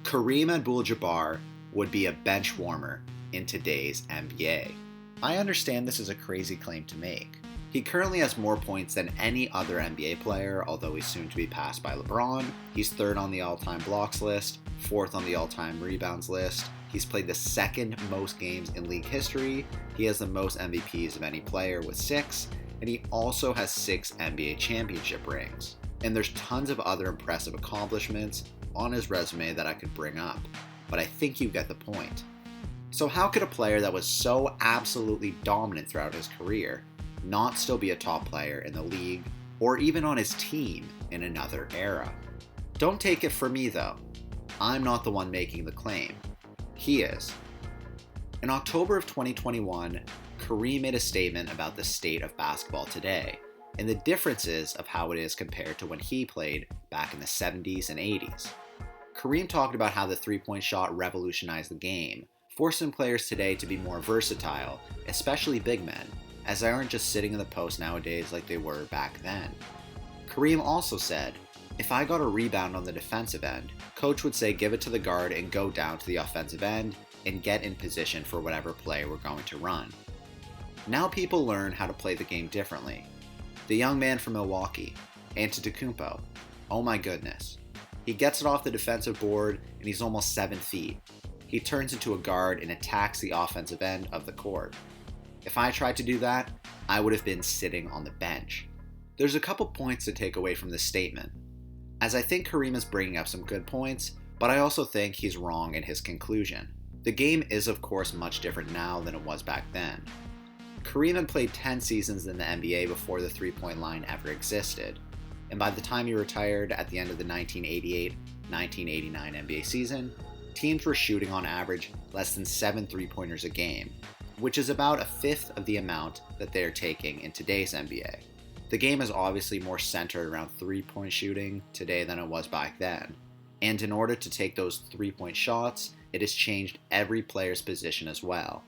Kareem Abdul-Jabbar would be a bench warmer in today's NBA. I understand this is a crazy claim to make. He currently has more points than any other NBA player, although he's soon to be passed by LeBron. He's third on the all-time blocks list, fourth on the all-time rebounds list. He's played the second most games in league history. He has the most MVPs of any player with 6, and he also has 6 NBA championship rings. And there's tons of other impressive accomplishments on his resume that I could bring up, but I think you get the point. So how could a player that was so absolutely dominant throughout his career not still be a top player in the league or even on his team in another era? Don't take it from me though. I'm not the one making the claim. He is. In October of 2021, Kareem made a statement about the state of basketball today and the differences of how it is compared to when he played back in the 70s and 80s. Kareem talked about how the three-point shot revolutionized the game, forcing players today to be more versatile, especially big men, as they aren't just sitting in the post nowadays like they were back then. Kareem also said, "If I got a rebound on the defensive end, coach would say give it to the guard and go down to the offensive end and get in position for whatever play we're going to run." Now people learn how to play the game differently. The young man from Milwaukee, Antetokounmpo, oh my goodness. He gets it off the defensive board and he's almost 7 feet. He turns into a guard and attacks the offensive end of the court. If I tried to do that, I would have been sitting on the bench. There's a couple points to take away from this statement, as I think Kareem is bringing up some good points, but I also think he's wrong in his conclusion. The game is of course much different now than it was back then. Kareem had played 10 seasons in the NBA before the three-point line ever existed, and by the time he retired at the end of the 1988-1989 NBA season, teams were shooting on average less than 7 three-pointers a game, which is about a fifth of the amount that they are taking in today's NBA. The game is obviously more centered around three-point shooting today than it was back then, and in order to take those three-point shots, it has changed every player's position as well.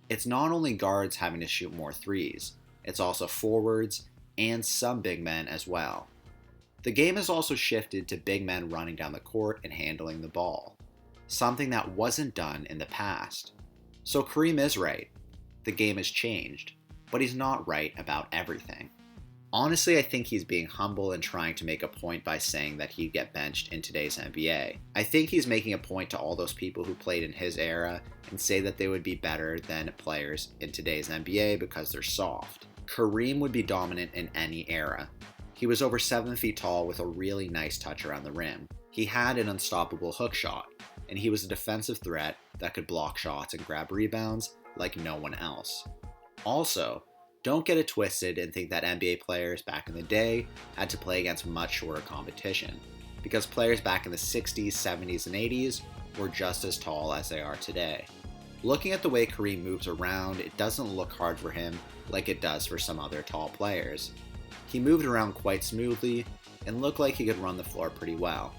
It's not only guards having to shoot more threes, it's also forwards and some big men as well. The game has also shifted to big men running down the court and handling the ball, something that wasn't done in the past. So Kareem is right. The game has changed, but he's not right about everything. Honestly, I think he's being humble and trying to make a point by saying that he'd get benched in today's NBA. I think he's making a point to all those people who played in his era and say that they would be better than players in today's NBA because they're soft. Kareem would be dominant in any era. He was over 7 feet tall with a really nice touch around the rim. He had an unstoppable hook shot, and he was a defensive threat that could block shots and grab rebounds like no one else. Also, don't get it twisted and think that NBA players back in the day had to play against much shorter competition, because players back in the 60s, 70s, and 80s were just as tall as they are today. Looking at the way Kareem moves around, it doesn't look hard for him like it does for some other tall players. He moved around quite smoothly and looked like he could run the floor pretty well.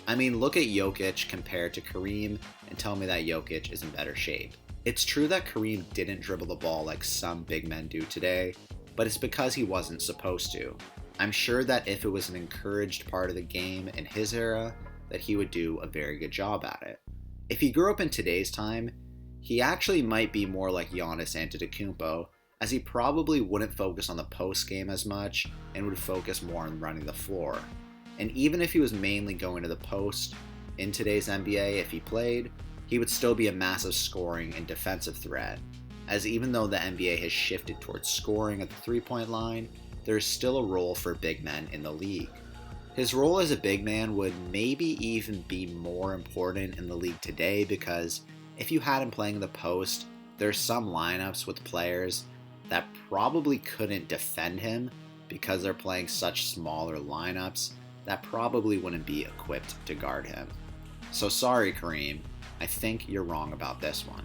I mean, look at Jokic compared to Kareem and tell me that Jokic is in better shape. It's true that Kareem didn't dribble the ball like some big men do today, but it's because he wasn't supposed to. I'm sure that if it was an encouraged part of the game in his era, that he would do a very good job at it. If he grew up in today's time, he actually might be more like Giannis Antetokounmpo, as he probably wouldn't focus on the post game as much and would focus more on running the floor. And even if he was mainly going to the post in today's NBA, if he played, he would still be a massive scoring and defensive threat, as even though the NBA has shifted towards scoring at the three-point line, there is still a role for big men in the league. His role as a big man would maybe even be more important in the league today, because if you had him playing the post, there's some lineups with players that probably couldn't defend him because they're playing such smaller lineups that probably wouldn't be equipped to guard him. So sorry, Kareem, I think you're wrong about this one.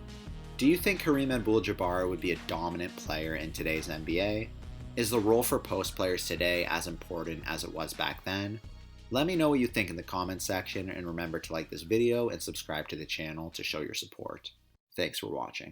Do you think Kareem Abdul-Jabbar would be a dominant player in today's NBA? Is the role for post players today as important as it was back then? Let me know what you think in the comments section, and remember to like this video and subscribe to the channel to show your support. Thanks for watching.